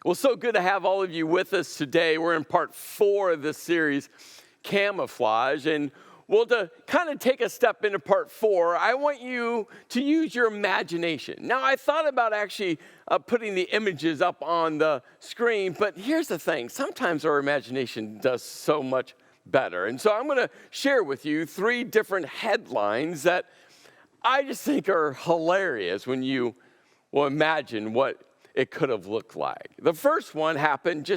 Well, so good to have all of you with us today. We're in part 4 of this series, Camouflage. And well, to kind of take a step into part 4, I want you to use your imagination. Now, I thought about actually putting the images up on the screen, but here's the thing. Sometimes our imagination does so much better. And so I'm going to share with you 3 different headlines that I just think are hilarious when you will imagine what it could have looked like. The first one happened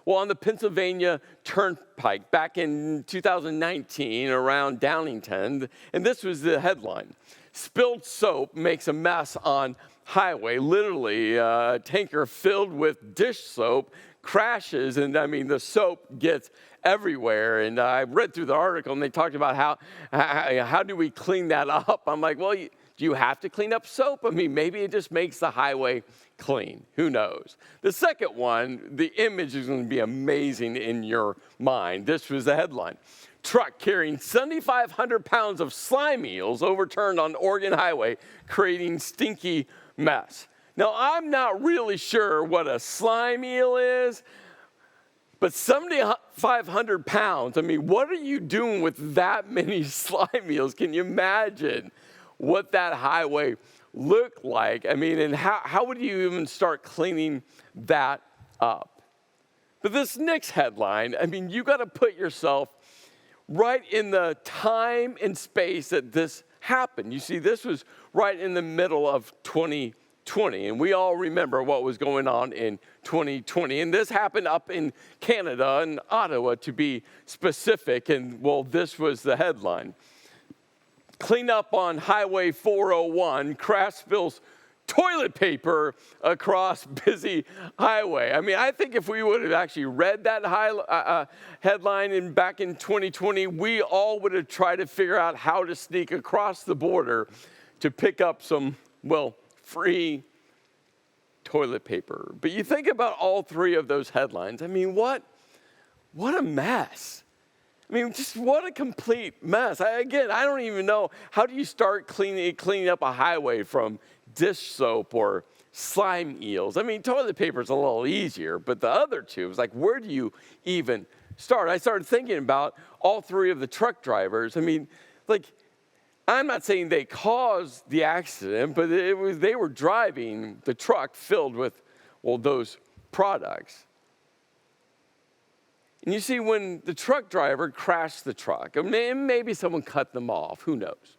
on the Pennsylvania Turnpike back in 2019 around Downingtown. And this was the headline: "Spilled soap makes a mess on highway." Literally, a tanker filled with dish soap crashes, and the soap gets everywhere. And I read through the article, and they talked about how do we clean that up? I'm like, well, do you have to clean up soap? Maybe it just makes the highway clean. Who knows? The second one, the image is going to be amazing in your mind. This was the headline: "Truck carrying 7,500 pounds of slime eels overturned on Oregon Highway, creating stinky mess." Now, I'm not really sure what a slime eel is, but 7,500 pounds, what are you doing with that many slime eels? Can you imagine what that highway looked like? And how would you even start cleaning that up? But this next headline, you got to put yourself right in the time and space that this happened. You see, this was right in the middle of 2020, and we all remember what was going on in 2020. And this happened up in Canada, in Ottawa to be specific. And well, this was the headline: "Clean up on Highway 401, crash spills toilet paper across busy highway." I think if we would have actually read that headline back in 2020, we all would have tried to figure out how to sneak across the border to pick up some, free toilet paper. But you think about all 3 of those headlines. What a mess. Just what a complete mess. I don't even know, how do you start cleaning up a highway from dish soap or slime eels? Toilet paper is a little easier, but the other 2, was like, where do you even start? I started thinking about all 3 of the truck drivers. I'm not saying they caused the accident, but they were driving the truck filled with, those products. And you see, when the truck driver crashed the truck, maybe someone cut them off, who knows?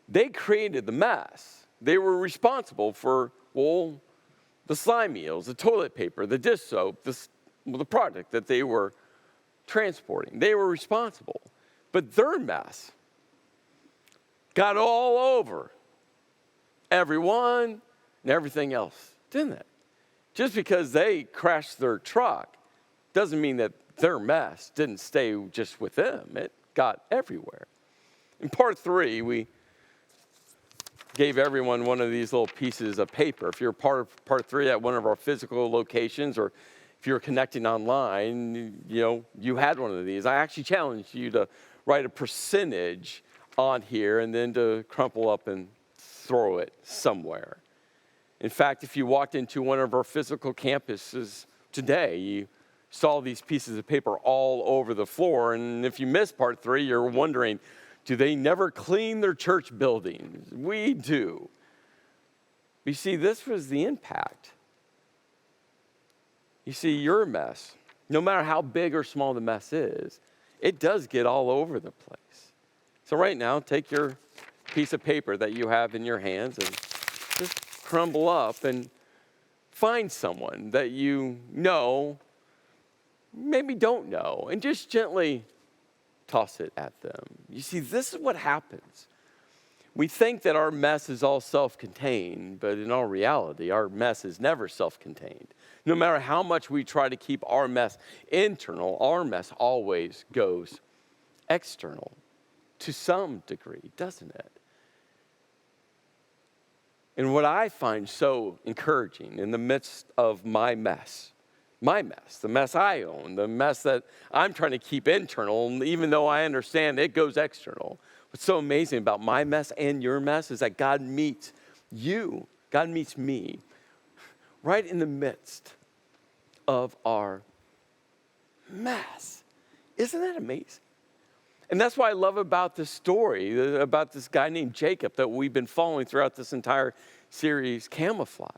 They created the mess. They were responsible for, the slime eels, the toilet paper, the dish soap, the product that they were transporting. They were responsible. But their mess got all over everyone and everything else, didn't it? Just because they crashed their truck doesn't mean that their mess didn't stay just with them. It got everywhere. In part 3, we gave everyone one of these little pieces of paper. If you're part of part 3 at one of our physical locations, or if you're connecting online, you had one of these. I actually challenged you to write a percentage on here and then to crumple up and throw it somewhere. In fact, if you walked into one of our physical campuses today, you saw these pieces of paper all over the floor. And if you missed part 3, you're wondering, do they never clean their church buildings? We do. You see, this was the impact. You see, your mess, no matter how big or small the mess is, it does get all over the place. So right now, take your piece of paper that you have in your hands and just crumble up and find someone that you know, maybe don't know, and just gently toss it at them. You see, this is what happens. We think that our mess is all self-contained, but in all reality, our mess is never self-contained. No matter how much we try to keep our mess internal, our mess always goes external to some degree, doesn't it? And what I find so encouraging in the midst of my mess, the mess I own, the mess that I'm trying to keep internal, even though I understand it goes external. What's so amazing about my mess and your mess is that God meets you, God meets me right in the midst of our mess. Isn't that amazing? And that's what I love about this story, about this guy named Jacob that we've been following throughout this entire series, Camouflage.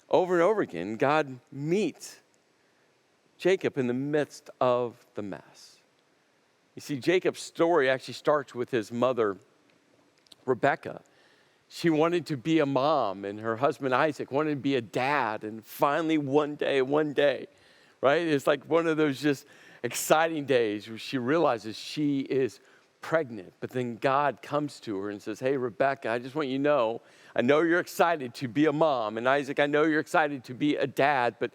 Over and over again, God meets Jacob in the midst of the mess. You see, Jacob's story actually starts with his mother, Rebecca. She wanted to be a mom, and her husband, Isaac, wanted to be a dad. And finally, one day, right? It's like one of those just exciting days where she realizes she is pregnant. But then God comes to her and says, hey, Rebecca, I just want you to know, I know you're excited to be a mom. And Isaac, I know you're excited to be a dad, but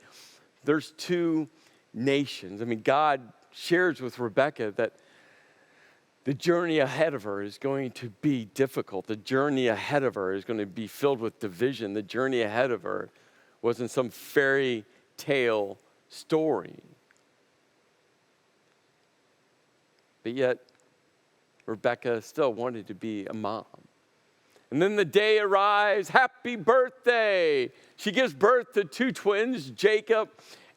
there's two nations. I mean, God shares with Rebecca that the journey ahead of her is going to be difficult. The journey ahead of her is going to be filled with division. The journey ahead of her wasn't some fairy tale story. But yet, Rebecca still wanted to be a mom. And then the day arrives, happy birthday. She gives birth to two twins, Jacob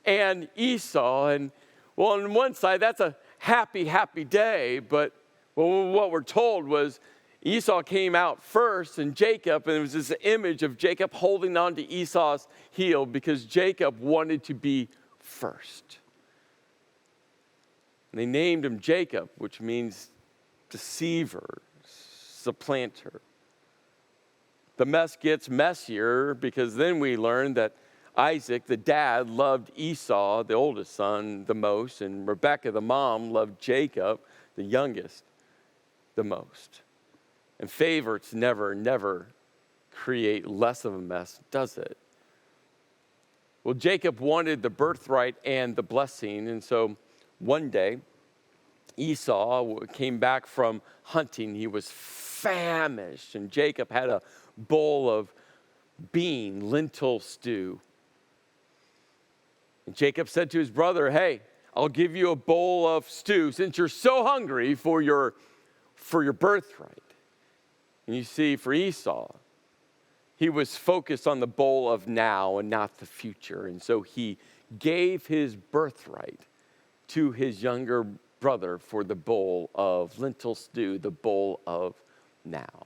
and Esau. And well, on one side, that's a happy day. But well, what we're told was Esau came out first and Jacob, and it was this image of Jacob holding on to Esau's heel because Jacob wanted to be first. And they named him Jacob, which means deceiver, supplanter. The mess gets messier because then we learn that Isaac, the dad, loved Esau, the oldest son, the most, and Rebekah, the mom, loved Jacob, the youngest, the most. And favorites never create less of a mess, does it? Well, Jacob wanted the birthright and the blessing, and so one day, Esau came back from hunting. He was famished, and Jacob had a bowl of lentil stew. And Jacob said to his brother, hey, I'll give you a bowl of stew since you're so hungry for your birthright. And you see, for Esau, he was focused on the bowl of now and not the future. And so he gave his birthright to his younger brother for the bowl of lentil stew, the bowl of now.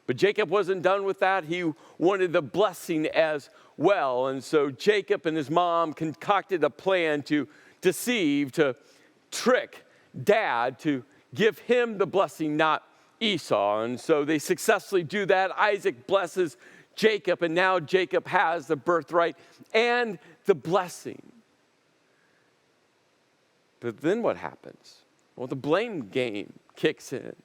But Jacob wasn't done with that. He wanted the blessing as well. And so Jacob and his mom concocted a plan to deceive, to trick dad, to give him the blessing, not Esau. And so they successfully do that. Isaac blesses Jacob, and now Jacob has the birthright and the blessing. But then what happens? Well, the blame game kicks in.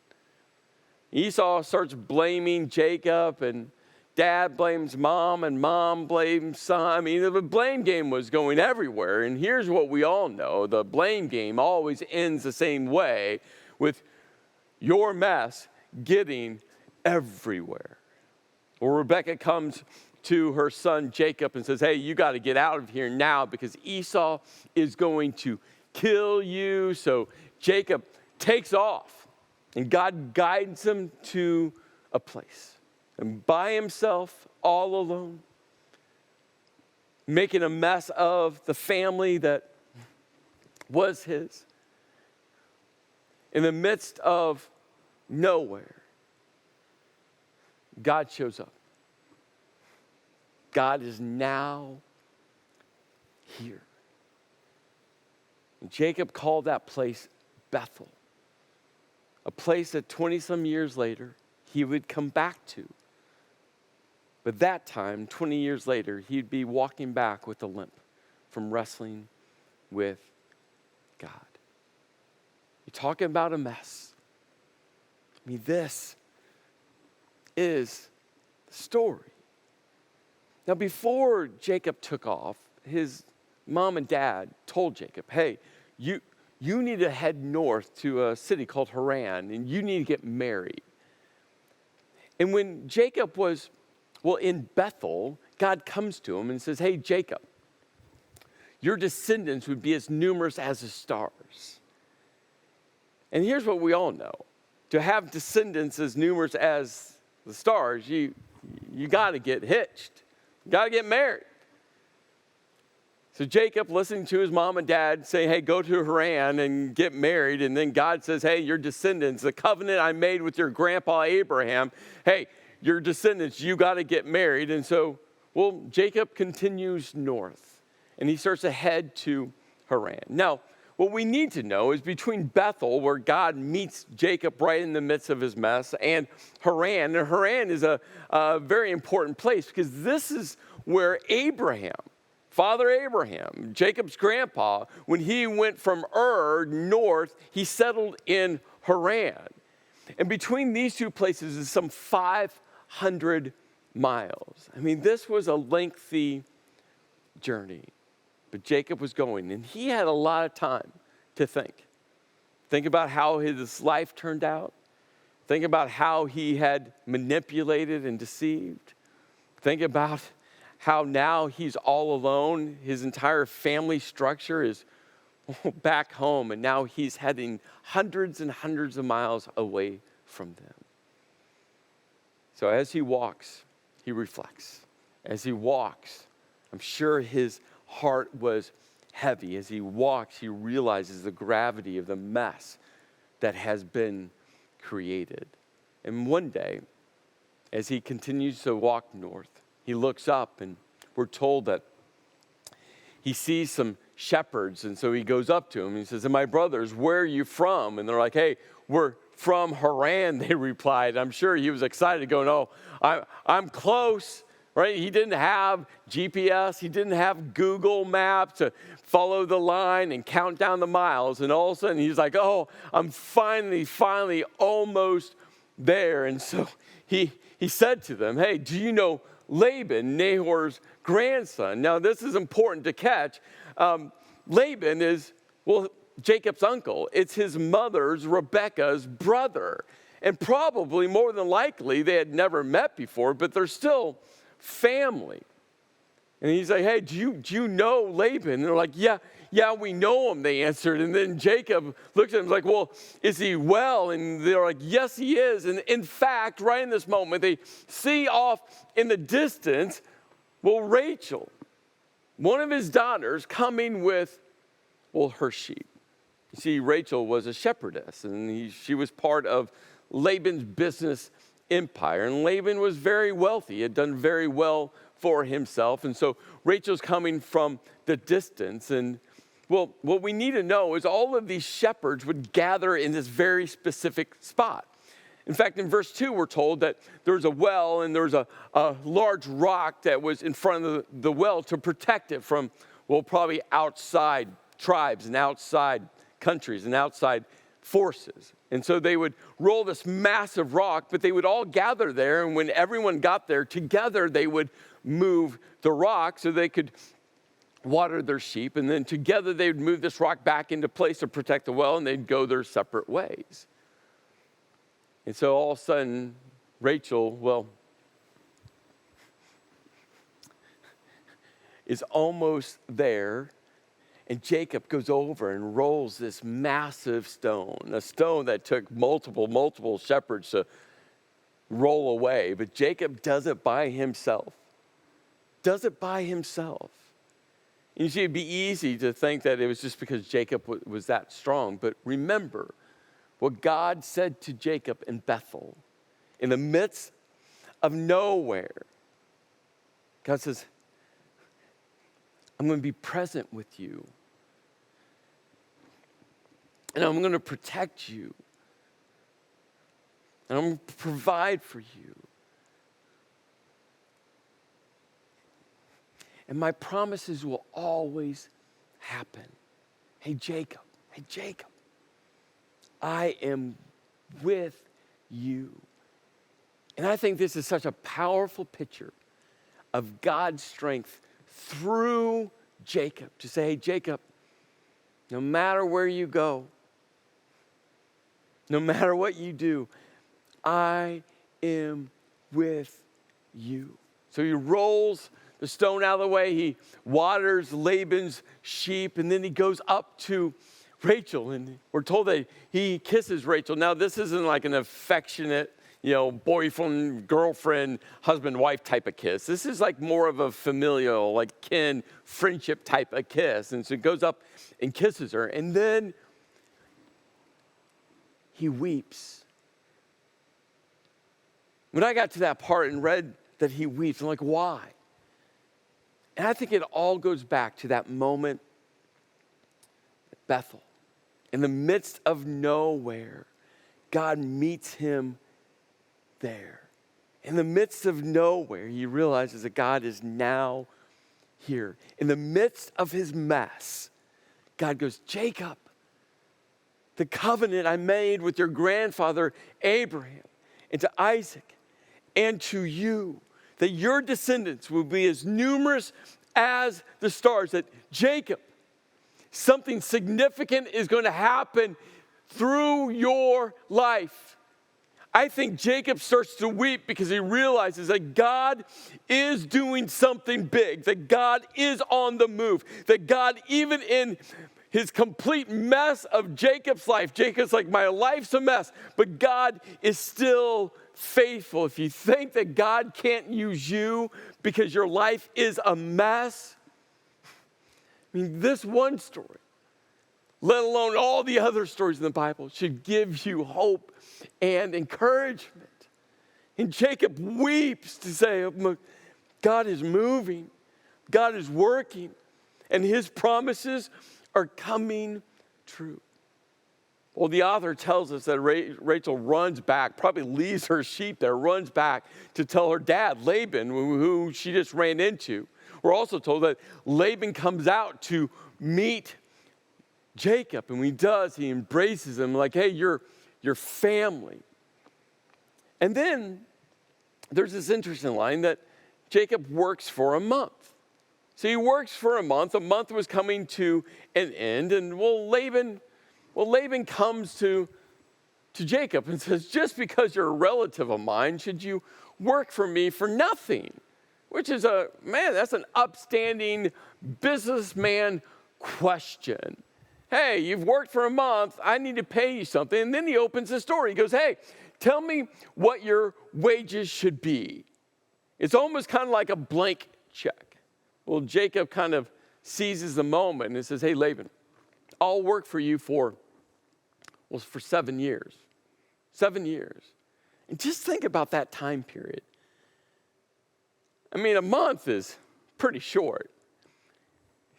Esau starts blaming Jacob, and dad blames mom, and mom blames son. I mean, the blame game was going everywhere. And here's what we all know. The blame game always ends the same way, with your mess getting everywhere. Well, Rebecca comes to her son Jacob and says, hey, you got to get out of here now because Esau is going to kill you. So Jacob takes off, and God guides him to a place. And by himself, all alone, making a mess of the family that was his. In the midst of nowhere, God shows up. God is now here. And Jacob called that place Bethel, a place that 20-some years later he would come back to. But that time, 20 years later, he'd be walking back with a limp from wrestling with God. You're talking about a mess. I mean, this is the story. Now, before Jacob took off, his mom and dad told Jacob, hey, you need to head north to a city called Haran, and you need to get married. And when Jacob was, in Bethel, God comes to him and says, hey, Jacob, your descendants would be as numerous as the stars. And here's what we all know. To have descendants as numerous as the stars, you got to get hitched. You got to get married. So Jacob, listening to his mom and dad say, hey, go to Haran and get married. And then God says, hey, your descendants, the covenant I made with your grandpa Abraham, hey, your descendants, you got to get married. And so, Jacob continues north and he starts to head to Haran. Now, what we need to know is between Bethel, where God meets Jacob right in the midst of his mess, and Haran. And Haran is a very important place because this is where Abraham, Father Abraham, Jacob's grandpa, when he went from Ur north, he settled in Haran. And between these two places is some 500 miles. I mean, this was a lengthy journey. But Jacob was going, and he had a lot of time to think. Think about how his life turned out. Think about how he had manipulated and deceived. Think about how now he's all alone. His entire family structure is back home, and now he's heading hundreds and hundreds of miles away from them. So as he walks, he reflects. As he walks, I'm sure his heart was heavy. As he walks, he realizes the gravity of the mess that has been created. And one day, as he continues to walk north, he looks up, and we're told that he sees some shepherds. And so he goes up to them and he says, my brothers, where are you from? And they're like, hey, we're from Haran, they replied. I'm sure he was excited, going, oh, I'm close. Right? He didn't have GPS. He didn't have Google Maps to follow the line and count down the miles. And all of a sudden, he's like, oh, I'm finally almost there. And so he said to them, hey, do you know Laban, Nahor's grandson? Now, this is important to catch. Laban is, Jacob's uncle. It's his mother's, Rebekah's brother. And probably, more than likely, they had never met before, but they're still family. And he's like, hey, do you know Laban? And they're like, yeah, we know him, they answered. And then Jacob looks at him and is like, well, is he well? And they're like, yes, he is. And in fact, right in this moment, they see off in the distance, Rachel, one of his daughters, coming with, her sheep. You see, Rachel was a shepherdess, and she was part of Laban's business empire. And Laban was very wealthy. He had done very well for himself. And so Rachel's coming from the distance. And what we need to know is all of these shepherds would gather in this very specific spot. In fact, in verse 2, we're told that there's a well and there's a large rock that was in front of the well to protect it from, probably outside tribes and outside countries and outside forces. And so they would roll this massive rock, but they would all gather there. And when everyone got there together, they would move the rock so they could water their sheep. And then together they would move this rock back into place to protect the well, and they'd go their separate ways. And so all of a sudden, Rachel, is almost there. And Jacob goes over and rolls this massive stone, a stone that took multiple shepherds to roll away. But Jacob does it by himself. And you see, it'd be easy to think that it was just because Jacob was that strong. But remember what God said to Jacob in Bethel, in the midst of nowhere. God says, I'm going to be present with you. And I'm going to protect you. And I'm going to provide for you. And my promises will always happen. Hey, Jacob, I am with you. And I think this is such a powerful picture of God's strength through Jacob. To say, hey, Jacob, no matter where you go, no matter what you do, I am with you. So he rolls the stone out of the way. He waters Laban's sheep, and then he goes up to Rachel, and we're told that he kisses Rachel. Now, this isn't like an affectionate boyfriend, girlfriend, husband, wife type of kiss. This is like more of a familial, like kin, friendship type of kiss. And so he goes up and kisses her. And then he weeps. When I got to that part and read that he weeps, I'm like, why? And I think it all goes back to that moment at Bethel. In the midst of nowhere, God meets him there. In the midst of nowhere, he realizes that God is now here. In the midst of his mess, God goes, Jacob, the covenant I made with your grandfather Abraham and to Isaac and to you, that your descendants will be as numerous as the stars, that Jacob, something significant is going to happen through your life. I think Jacob starts to weep because he realizes that God is doing something big, that God is on the move, that God, even in his complete mess of Jacob's life, Jacob's like, my life's a mess, but God is still faithful. If you think that God can't use you because your life is a mess, I mean, this one story, let alone all the other stories in the Bible, should give you hope and encouragement. And Jacob weeps to say, God is moving, God is working, and his promises are coming true. Well, the author tells us that Rachel runs back, probably leaves her sheep there, runs back to tell her dad, Laban, who she just ran into. We're also told that Laban comes out to meet Jacob, and when he does, he embraces him like, hey, you're family. And then there's this interesting line that Jacob works for a month. So he works for a month. A month was coming to an end, and Laban comes to Jacob and says, just because you're a relative of mine, should you work for me for nothing? Which is that's an upstanding businessman question. Hey, you've worked for a month, I need to pay you something. And then he opens the story. He goes, hey, tell me what your wages should be. It's almost kind of like a blank check. Well, Jacob kind of seizes the moment and says, hey, Laban, I'll work for you for 7 years. 7 years. And just think about that time period. I mean, a month is pretty short.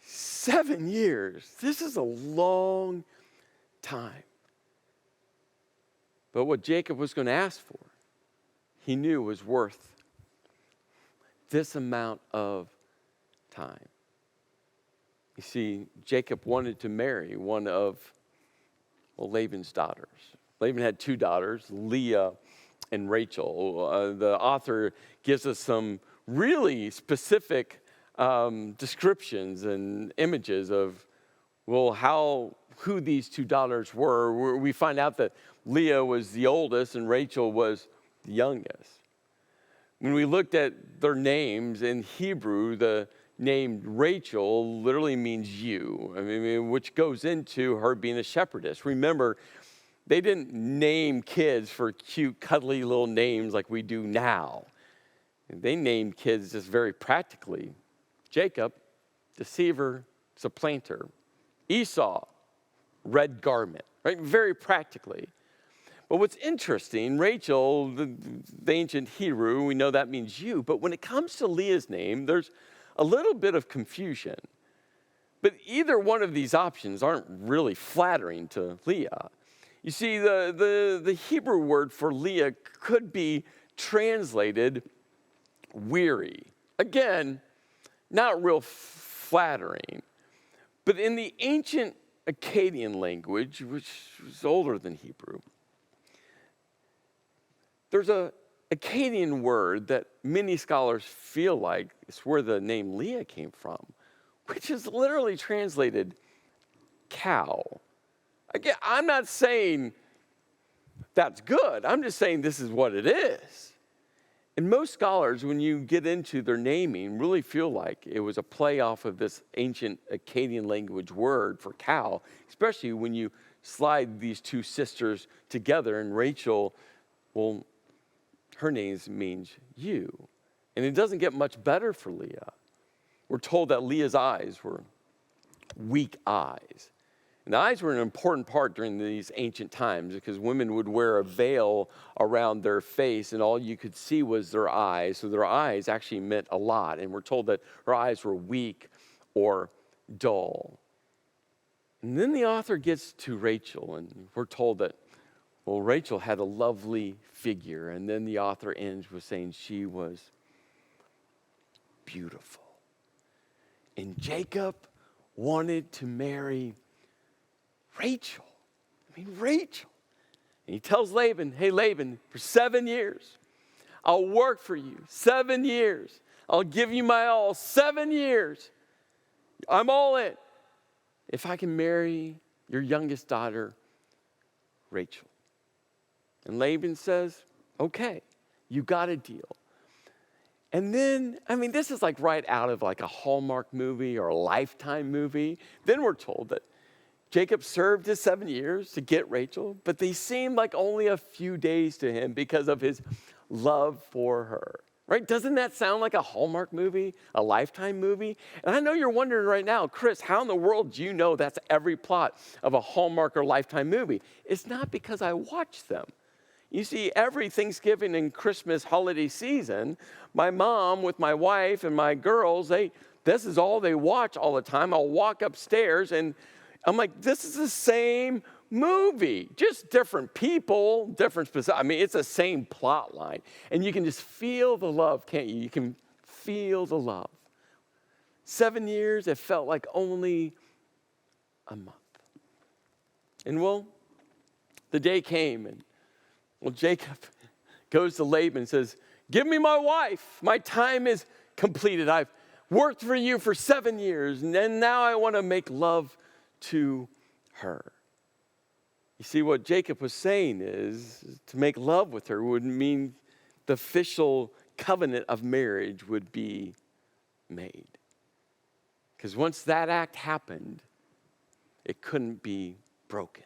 7 years, this is a long time. But what Jacob was going to ask for, he knew was worth this amount of time. You see, Jacob wanted to marry one of Laban's daughters. Laban had 2 daughters, Leah and Rachel. The author gives us some really specific descriptions and images of, who these 2 daughters were. We find out that Leah was the oldest and Rachel was the youngest. When we looked at their names in Hebrew, the name Rachel literally means you, which goes into her being a shepherdess. Remember, they didn't name kids for cute, cuddly little names like we do now. They named kids just very practically. Jacob, Deceiver, supplanter. Esau, red garment, right? Very practically. But what's interesting, Rachel, the ancient Hebrew, we know that means you, but when it comes to Leah's name, there's a little bit of confusion. But either one of these options aren't really flattering to Leah. You see, the Hebrew word for Leah could be translated weary. Again, not real flattering. But in the ancient Akkadian language, which was older than Hebrew, there's a Akkadian word that many scholars feel like is where the name Leah came from, which is literally translated cow. Again, I'm not saying that's good. I'm just saying this is what it is. And most scholars, when you get into their naming, really feel like it was a play off of this ancient Akkadian language word for cow, especially when you slide these 2 sisters together and Rachel, her name means you. And it doesn't get much better for Leah. We're told that Leah's eyes were weak eyes. And the eyes were an important part during these ancient times because women would wear a veil around their face and all you could see was their eyes. So their eyes actually meant a lot. And we're told that her eyes were weak or dull. And then the author gets to Rachel and we're told that, well, Rachel had a lovely figure. And then the author ends with saying she was beautiful. And Jacob wanted to marry Rachel. Rachel. And he tells Laban, hey, Laban, for 7 years, I'll work for you. 7 years. I'll give you my all. 7 years. I'm all in. If I can marry your youngest daughter, Rachel. And Laban says, okay, you got a deal. And then, this is like right out of like a Hallmark movie or a Lifetime movie. Then we're told that Jacob served his 7 years to get Rachel, but they seemed like only a few days to him because of his love for her. Right? Doesn't that sound like a Hallmark movie, a Lifetime movie? And I know you're wondering right now, Chris, how in the world do you know that's every plot of a Hallmark or Lifetime movie? It's not because I watch them. You see, every Thanksgiving and Christmas holiday season, my mom with my wife and my girls, this is all they watch all the time. I'll walk upstairs and I'm like, this is the same movie, just different people, different specific. It's the same plot line. And you can just feel the love, can't you? You can feel the love. 7 years, it felt like only a month. And the day came and Jacob goes to Laban and says, give me my wife. My time is completed. I've worked for you for 7 years, and then now I want to make love to her. You see, what Jacob was saying is to make love with her would mean the official covenant of marriage would be made. Because once that act happened, it couldn't be broken.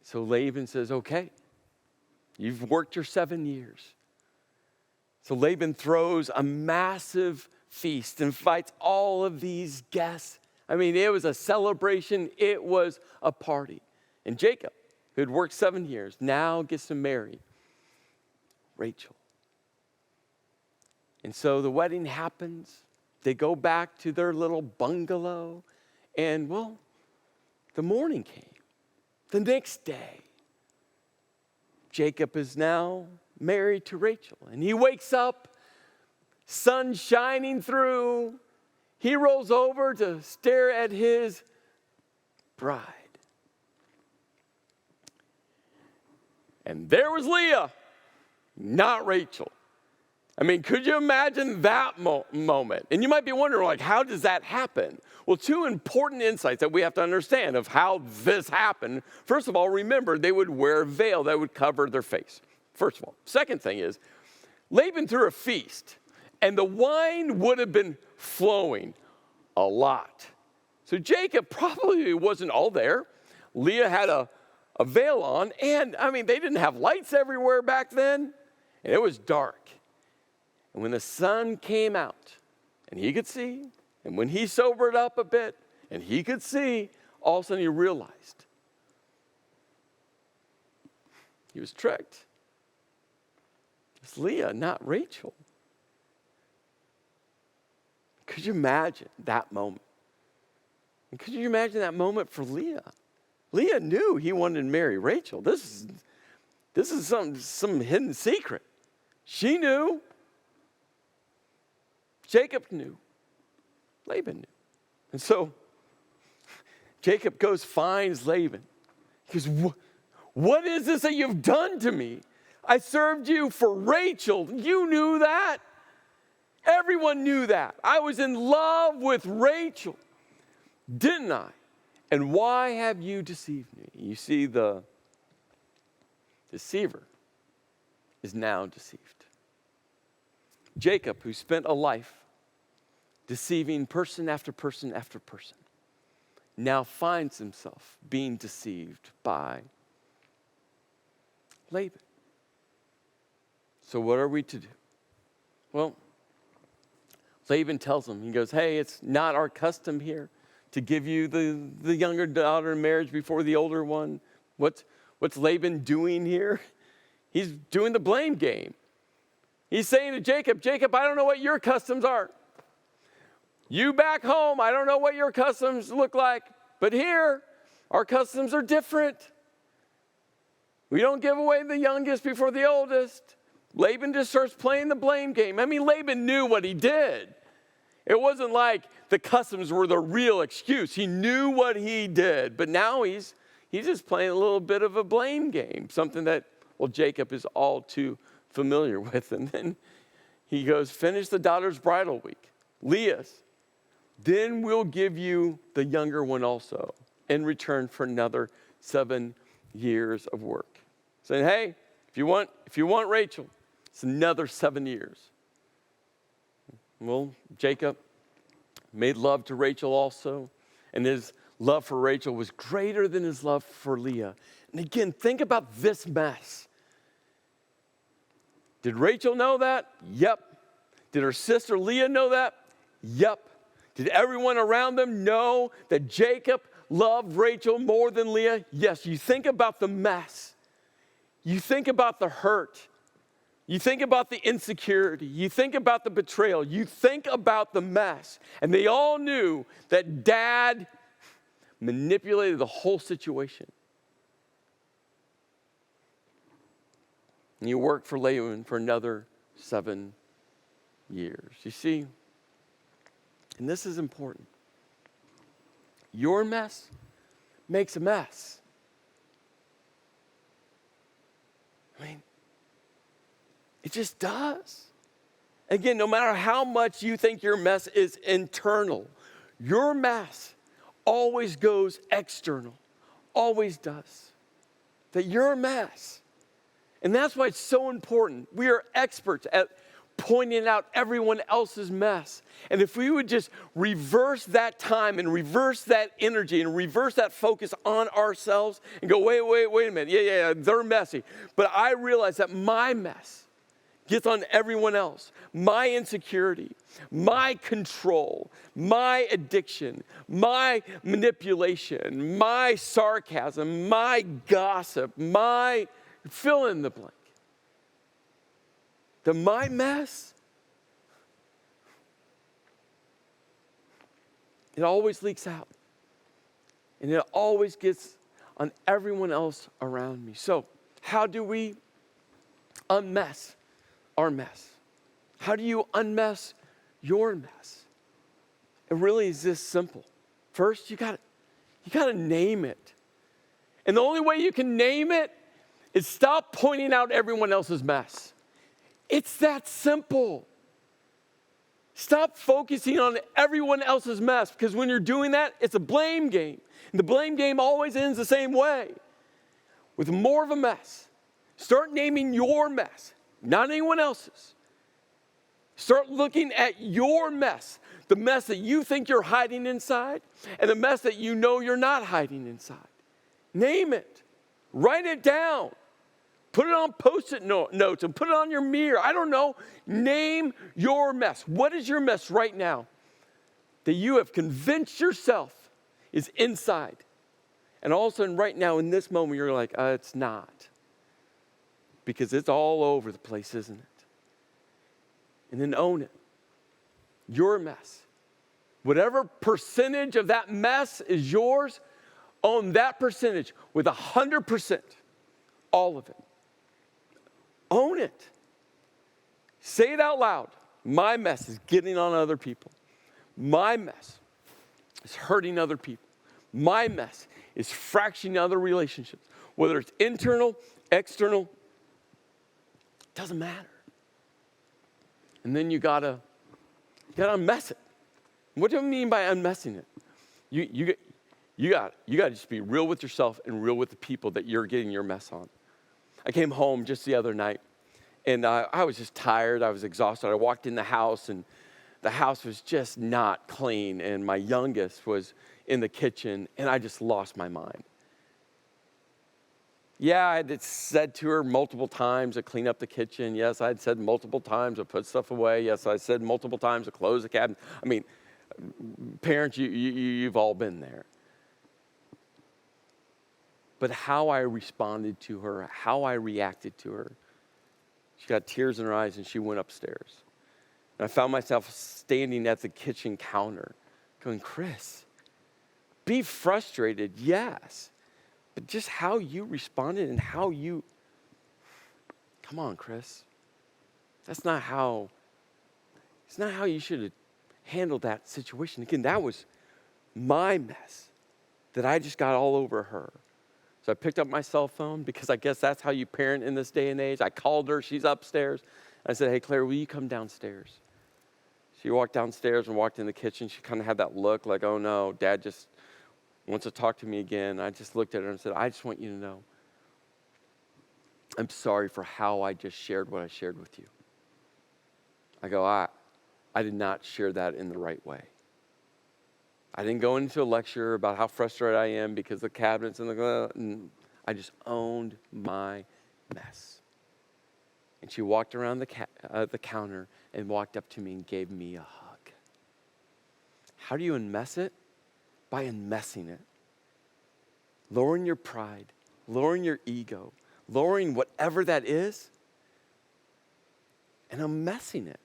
So Laban says, okay. You've worked your 7 years. So Laban throws a massive feast, invites all of these guests. It was a celebration. It was a party. And Jacob, who had worked 7 years, now gets to marry Rachel. And so the wedding happens. They go back to their little bungalow. And, the morning came. The next day, Jacob is now married to Rachel. And he wakes up, sun shining through. He rolls over to stare at his bride. And there was Leah, not Rachel. Could you imagine that moment? And you might be wondering, how does that happen? Well, two important insights that we have to understand of how this happened. First of all, remember, they would wear a veil that would cover their face. First of all. Second thing is, Laban threw a feast, and the wine would have been flowing a lot. So Jacob probably wasn't all there. Leah had a veil on, and, they didn't have lights everywhere back then, and it was dark. And when the sun came out and he could see, and when he sobered up a bit and he could see, all of a sudden he realized he was tricked. It's Leah, not Rachel. Could you imagine that moment? And could you imagine that moment for Leah? Leah knew he wanted to marry Rachel. This is some hidden secret. She knew. Jacob knew. Laban knew. And so Jacob finds Laban. He goes, what is this that you've done to me? I served you for Rachel. You knew that. Everyone knew that. I was in love with Rachel, didn't I? And why have you deceived me? You see, the deceiver is now deceived. Jacob, who spent a life deceiving person after person after person, now finds himself being deceived by Laban. So what are we to do? Well, Laban tells him, he goes, hey, it's not our custom here to give you the younger daughter in marriage before the older one. What's Laban doing here? He's doing the blame game. He's saying to Jacob, Jacob, I don't know what your customs are. You back home, I don't know what your customs look like. But here, our customs are different. We don't give away the youngest before the oldest. Laban just starts playing the blame game. I mean, Laban knew what he did. It wasn't like the customs were the real excuse. He knew what he did. But now he's just playing a little bit of a blame game, something that, well, Jacob is all too familiar with. And then he goes, finish the daughter's bridal week, Leah's. Then we'll give you the younger one also in return for another 7 years of work. Saying, hey, if you want Rachel, it's another 7 years. Well, Jacob made love to Rachel also, and his love for Rachel was greater than his love for Leah. And again, think about this mess. Did Rachel know that? Yep. Did her sister Leah know that? Yep. Did everyone around them know that Jacob loved Rachel more than Leah? Yes. You think about the mess. You think about the hurt. You think about the insecurity. You think about the betrayal. You think about the mess. And they all knew that Dad manipulated the whole situation. And you work for Laban for another 7 years. You see, and this is important. Your mess makes a mess. I mean, it just does. Again, no matter how much you think your mess is internal, your mess always goes external. Always does. That you're a mess. And that's why it's so important. We are experts at pointing out everyone else's mess. And if we would just reverse that time and reverse that energy and reverse that focus on ourselves and go, wait a minute. Yeah, they're messy. But I realize that my mess gets on everyone else. My insecurity, my control, my addiction, my manipulation, my sarcasm, my gossip, my fill in the blank. My mess, it always leaks out. And it always gets on everyone else around me. So, how do we unmess our mess? How do you unmess your mess? It really is this simple. First, you gotta name it. And the only way you can name it is stop pointing out everyone else's mess. It's that simple. Stop focusing on everyone else's mess, because when you're doing that, it's a blame game. And the blame game always ends the same way, with more of a mess. Start naming your mess, not anyone else's. Start looking at your mess, the mess that you think you're hiding inside, and the mess that you know you're not hiding inside. Name it. Write it down. Put it on Post-it notes and put it on your mirror. I don't know. Name your mess. What is your mess right now that you have convinced yourself is inside? And all of a sudden, right now, in this moment, you're like, it's not. Because it's all over the place, isn't it? And then own it. Your mess. Whatever percentage of that mess is yours, own that percentage with 100%. All of it. Own it. Say it out loud. My mess is getting on other people. My mess is hurting other people. My mess is fracturing other relationships. Whether it's internal, external, doesn't matter. And then you gotta unmess it. What do I mean by unmessing it? You gotta just be real with yourself and real with the people that you're getting your mess on. I came home just the other night, and I was just tired. I was exhausted. I walked in the house, and the house was just not clean, and my youngest was in the kitchen, and I just lost my mind. Yeah, I had said to her multiple times to clean up the kitchen. Yes, I had said multiple times to put stuff away. Yes, I said multiple times to close the cabinet. I mean, parents, you've all been there. But how I responded to her, how I reacted to her, she got tears in her eyes and she went upstairs. And I found myself standing at the kitchen counter going, Chris, be frustrated, yes. But just how you responded and how you, come on, Chris. It's not how you should have handled that situation. Again, that was my mess that I just got all over her. So I picked up my cell phone because I guess that's how you parent in this day and age. I called her, she's upstairs. I said, hey, Claire, will you come downstairs? She walked downstairs and walked in the kitchen. She kind of had that look like, oh no, Dad just wants to talk to me again. I just looked at her and said, I just want you to know, I'm sorry for how I just shared what I shared with you. I go, I did not share that in the right way. I didn't go into a lecture about how frustrated I am because the cabinets and I just owned my mess. And she walked around the counter and walked up to me and gave me a hug. How do you unmess it? By unmessing it. Lowering your pride, lowering your ego, lowering whatever that is, and unmessing it.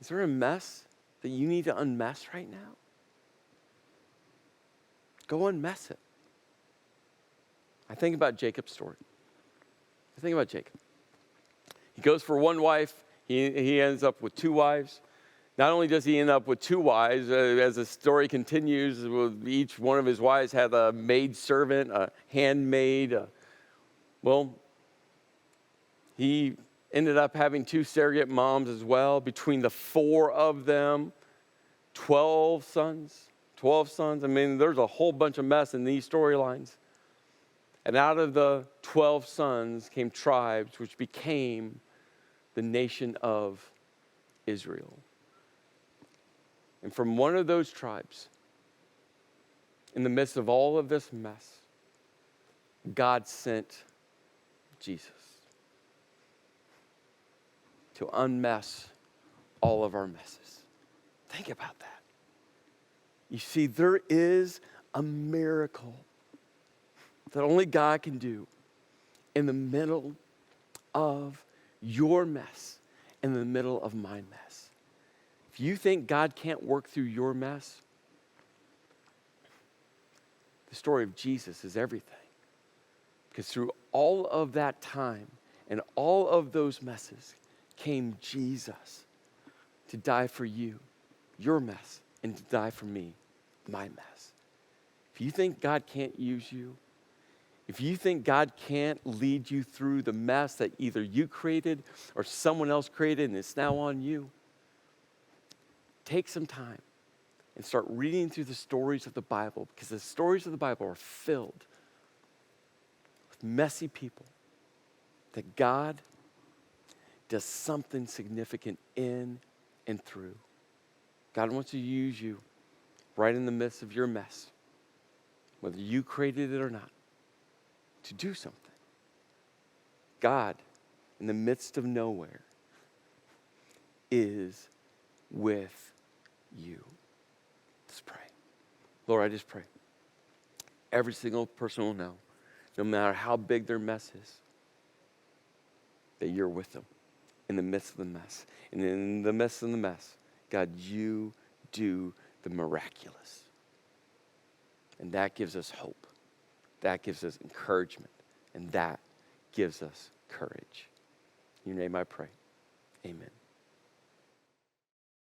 Is there a mess that you need to unmess right now? Go unmess it. I think about Jacob's story. I think about Jacob. He goes for one wife. He ends up with two wives. Not only does he end up with two wives, as the story continues, each one of his wives had a maid servant, a handmaid. He ended up having two surrogate moms as well. Between the four of them, 12 sons. I mean, there's a whole bunch of mess in these storylines. And out of the 12 sons came tribes which became the nation of Israel. And from one of those tribes, in the midst of all of this mess, God sent Jesus to unmess all of our messes. Think about that. You see, there is a miracle that only God can do in the middle of your mess, in the middle of my mess. If you think God can't work through your mess, the story of Jesus is everything. Because through all of that time and all of those messes came Jesus to die for you, your mess, and to die for me, my mess. If you think God can't use you, if you think God can't lead you through the mess that either you created or someone else created and it's now on you, take some time and start reading through the stories of the Bible, because the stories of the Bible are filled with messy people that God does something significant in and through. God wants to use you right in the midst of your mess, whether you created it or not, to do something. God, in the midst of nowhere, is with you. Let's pray. Lord, I just pray. Every single person will know, no matter how big their mess is, that you're with them in the midst of the mess. And in the midst of the mess, God, you do the miraculous. And that gives us hope. That gives us encouragement. And that gives us courage. In your name I pray. Amen.